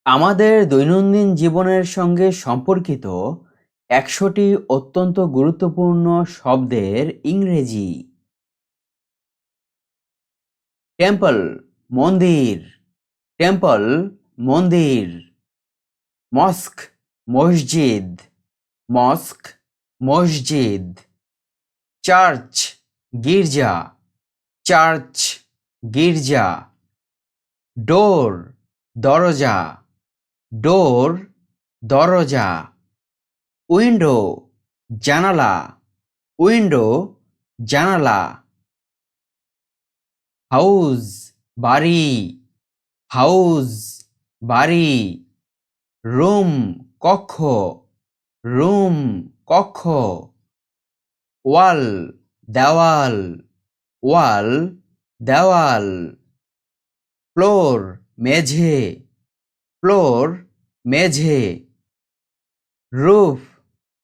আমাদের দৈনন্দিন জীবনের সঙ্গে সম্পর্কিত ১০০টি অত্যন্ত গুরুত্বপূর্ণ শব্দের ইংরেজি। টেম্পল মন্দির, টেম্পল মন্দির। মস্ক মসজিদ, মস্ক মসজিদ। চার্চ গির্জা, চার্চ গির্জা। ডোর দরজা, ডোর দরজা। উইন্ডো জানালা, উইন্ডো জানালা। হাউস বাড়ি, হাউস বাড়ি। রুম কক্ষ, রুম কক্ষ। ওয়াল দেওয়াল, ওয়াল দেওয়াল। ফ্লোর মেঝে, ফ্লোর মেঝে। রুফ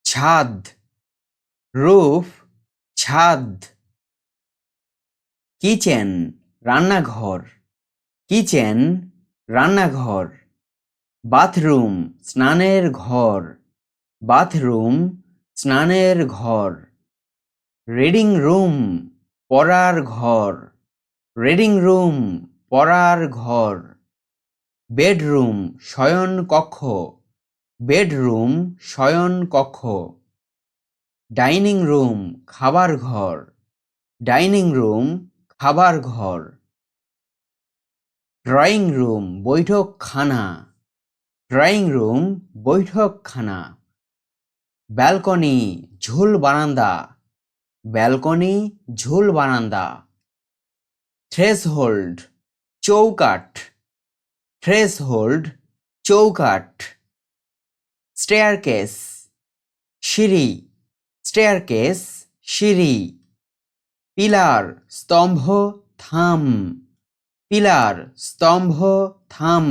ছাদ, রুফ ছাদ। কিচেন রান্নাঘর, কিচেন রান্নাঘর। বাথরুম স্নানের ঘর, বাথরুম স্নানের ঘর। রিডিং রুম পড়ার ঘর, রিডিং রুম পড়ার ঘর। বেডরুম শয়ন কক্ষ, বেডরুম শয়ন কক্ষ। ডাইনিং রুম খাবার ঘর, ডাইনিং রুম খাবার ঘর। ড্রয়িং রুম বৈঠকখানা, ড্রয়িং রুম বৈঠকখানা। ব্যালকনি ঝুল বারান্দা, ব্যালকনি ঝুল বারান্দা। থ্রেশহোল্ড চৌকাঠ, থ্রেশহোল্ড চৌকাঠ। স্টেয়ারকেস সিঁড়ি, স্টেয়ারকেস সিঁড়ি। পিলার স্তম্ভ থাম, পিলার স্তম্ভ থাম।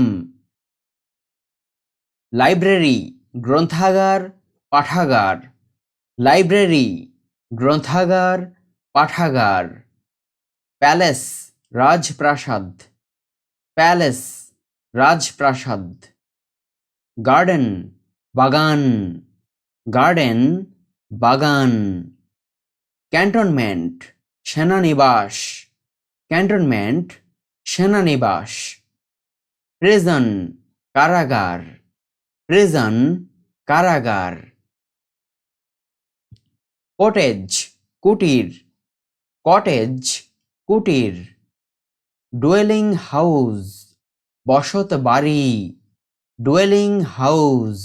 লাইব্রেরি গ্রন্থাগার পাঠাগার, লাইব্রেরি গ্রন্থাগার পাঠাগার। প্যালেস রাজপ্রাসাদ, প্যালেস রাজপ্রাসাদ। গার্ডেন বাগান, গার্ডেন বাগান। ক্যান্টনমেন্ট সেনানিবাস, ক্যান্টনমেন্ট সেনানিবাস। প্রিজন কারাগার, প্রিজন কারাগার। কটেজ কুটির, কটেজ কুটির। ডুয়েলিং হাউস বসত বাড়ি, ডুয়েলিং হাউস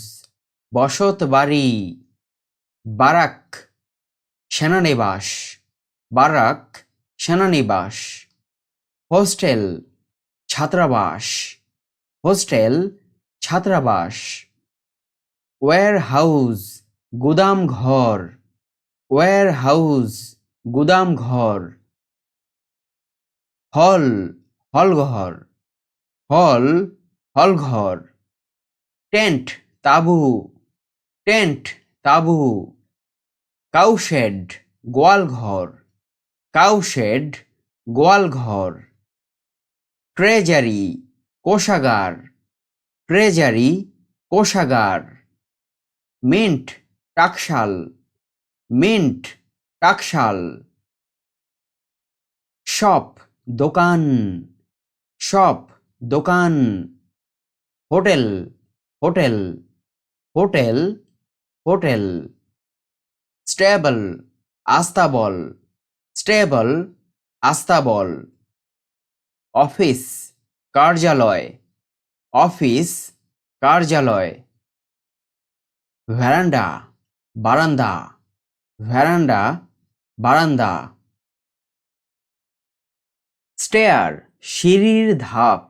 বসত বাড়ি। বারাক সেনানিবাস, বারাক সেনানিবাস। হোস্টেল ছাত্রাবাস, হোস্টেল ছাত্রাবাস। ওয়্যারহাউস গুদাম ঘর, ওয়্যারহাউস গুদাম ঘর। হল হলঘর, হল হলঘর। টেন্ট তাঁবু, টেন্ট তাঁবু। কাউশেড গোয়ালঘর, কাউশেড গোয়ালঘর। ট্রেজারি কোষাগার, ট্রেজারি কোষাগার। মিন্ট টাকশাল, মিন্ট টাকশাল। শপ দোকান, শপ দোকান। Hotel hotel, hotel hotel. Stable আস্তাবল, স্টেবল আস্তাবল। অফিস কার্যালয়, অফিস কার্যালয়। ভ্যারান্ডা বারান্দা, ভ্যারান্ডা বারান্দা। স্টেয়ার সিঁড়ির ধাপ,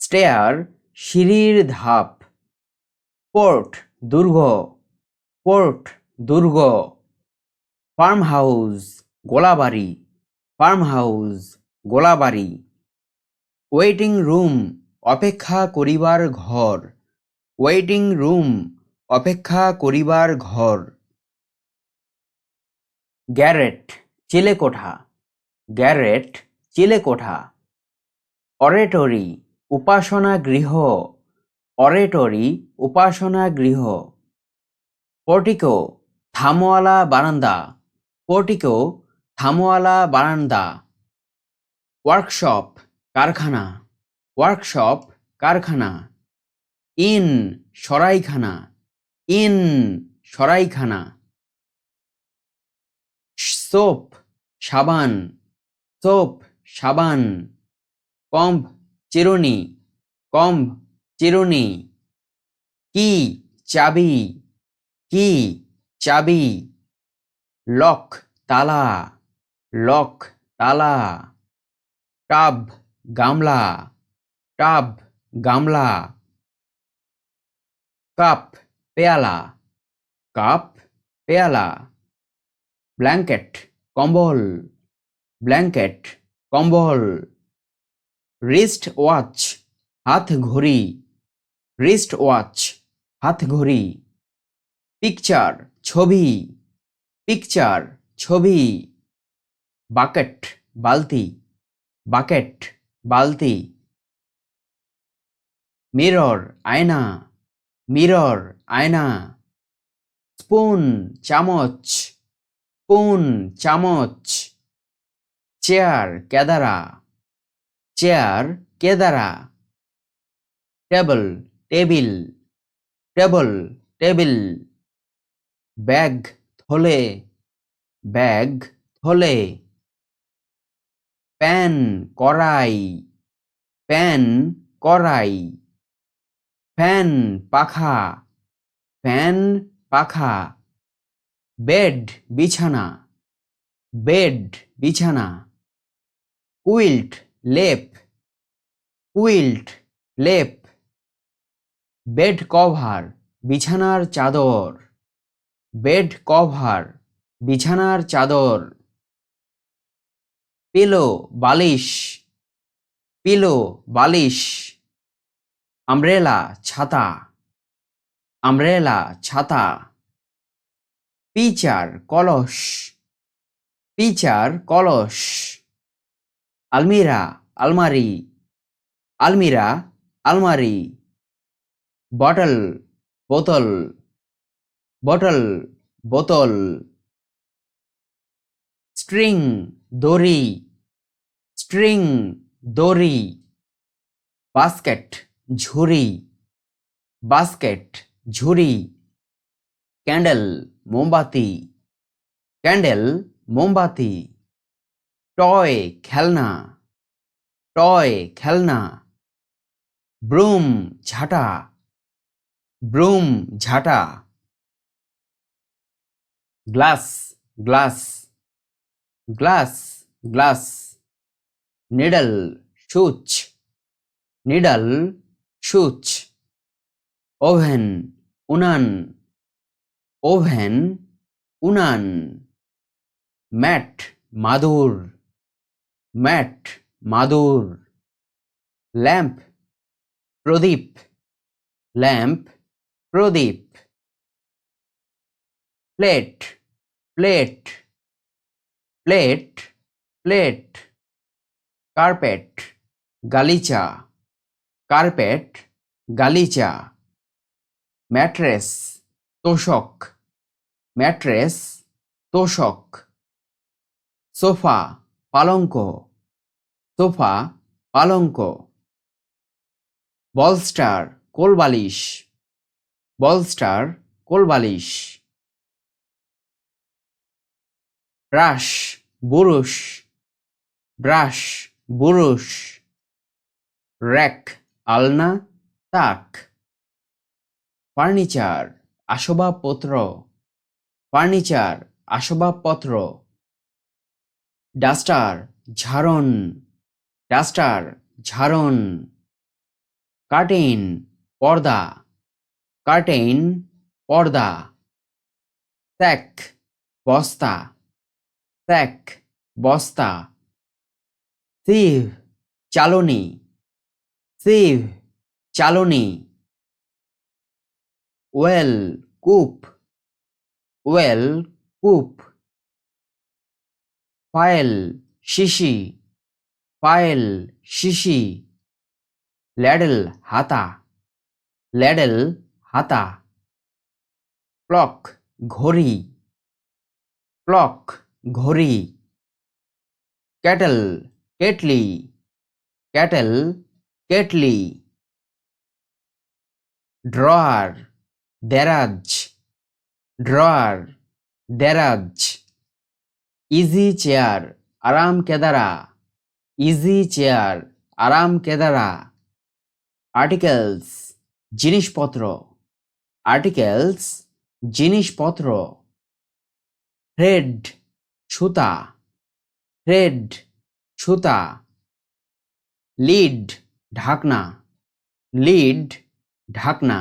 স্টেয়ার সিঁড়ির ধাপ। পোর্ট দুর্গ, পোর্ট দুর্গ। ফার্ম হাউস গোলাবাড়ি, ফার্ম হাউস গোলাবাড়ি। ওয়েটিং রুম অপেক্ষা করিবার ঘর, ওয়েটিং রুম অপেক্ষা করিবার ঘর। গ্যারেট চিলেকোঠা, গ্যারেট চিলেকোঠা। অরেটরি উপাসনা গৃহ, অরেটরি উপাসনা গৃহ। পোর্টিকো থামওয়ালা বারান্দা। পোর্টিকো থামওয়ালা বারান্দা। ওয়ার্কশপ কারখানা। ওয়ার্কশপ কারখানা। ইন সরাইখানা। ইন সরাইখানা। সোপ সাবান। সোপ সাবান। কম্ব চিরুনি। কম্ব চিরুনি। কি চাবি। কি চাবি। লক তালা। লক তালা। টাব গামলা। টাব গামলা। কাপ পেয়ালা। কাপ পেয়ালা। ব্ল্যাঙ্কেট কম্বল। ব্ল্যাঙ্কেট কম্বল। রিস্ট ওয়াচ হাত ঘড়ি। রিস্ট ওয়াচ হাত ঘড়ি। পিকচার ছবি। পিকচার ছবি। বাকেট বালতি। বাকেট বালতি। মিরর আয়না। মিরর আয়না। স্পুন চামচ। স্পুন চামচ। চেয়ার কেদারা। চেয়ার কেদারা। Table table. Table table. Bag থলে। ব্যাগ থলে। প্যান কড়াই। প্যান কড়াই। ফ্যান পাখা। ফ্যান পাখা। বেড বিছানা। বেড বিছানা। কুইল্ট লেপ। কুইল্ট লেপ। বেড কভার বিছানার চাদর। বেড কভার বিছানার চাদর। পিলো বালিশ। পিলো বালিশ। আমব্রেলা ছাতা। আমব্রেলা ছাতা। পিচার কলস। পিচার কলস। আলমিরা আলমারি। আলমিরা আলমারি। বটল বোতল। বটল বোতল। স্ট্রিং দড়ি। স্ট্রিং দড়ি। বাস্কেট ঝুড়ি। বাস্কেট ঝুড়ি। ক্যান্ডেল মোমবাতি। ক্যান্ডেল মোমবাতি। টয় খেলনা। টয় খেলনা। ব্রুম ঝাঁটা। ব্রুম ঝাঁটা। Glass glass. Glass glass. Needle সুচ। নিডল সুচ। ওভেন উনান। ওভেন উনান। ম্যাট মাদুর। ম্যাট মাদুর। ল্যাম্প প্রদীপ। ল্যাম্প প্রদীপ। Plate plate. Plate plate. Carpet গালিচা। কার্পেট গালিচা। ম্যাট্রেস তোশক। ম্যাট্রেস তোশক। সোফা পালঙ্ক। সোফা পালঙ্ক। বলস্টার কোলবালিশ। বলস্টার কোলবালিশ। ব্রাশ বুরুশ। ব্রাশ বুরুশ। র্যাক আলনা তাক। ফার্নিচার আসবাবপত্র। ফার্নিচার আসবাবপত্র। ডাস্টার ঝাড়ন। ডাস্টার ঝাড়ন। কার্টেন পর্দা। কার্টেন পর্দা। স্যাক বস্তা। স্যাক বস্তা। সিভ চালনি। সিভ চালনি। ওয়েল কূপ। ওয়েল কূপ। ফাইল শিশি। ফাইল শিশি। ল্যাডেল হাতা। ল্যাডেল হাতা, ক্লক ঘড়ি, ক্লক ঘড়ি, ক্যাটেল কেটলি, ক্যাটেল কেটলি, ড্রয়ার দেরাজ, ড্রয়ার দেরাজ, ইজি চেয়ার আরাম কেদারা, ইজি চেয়ার আরাম কেদারা, আর্টিকেলস জিনিসপত্র, আর্টিকেলস জিনিসপত্র, থ্রেড সুতা, থ্রেড সুতা, লিড ঢাকনা, লিড ঢাকনা।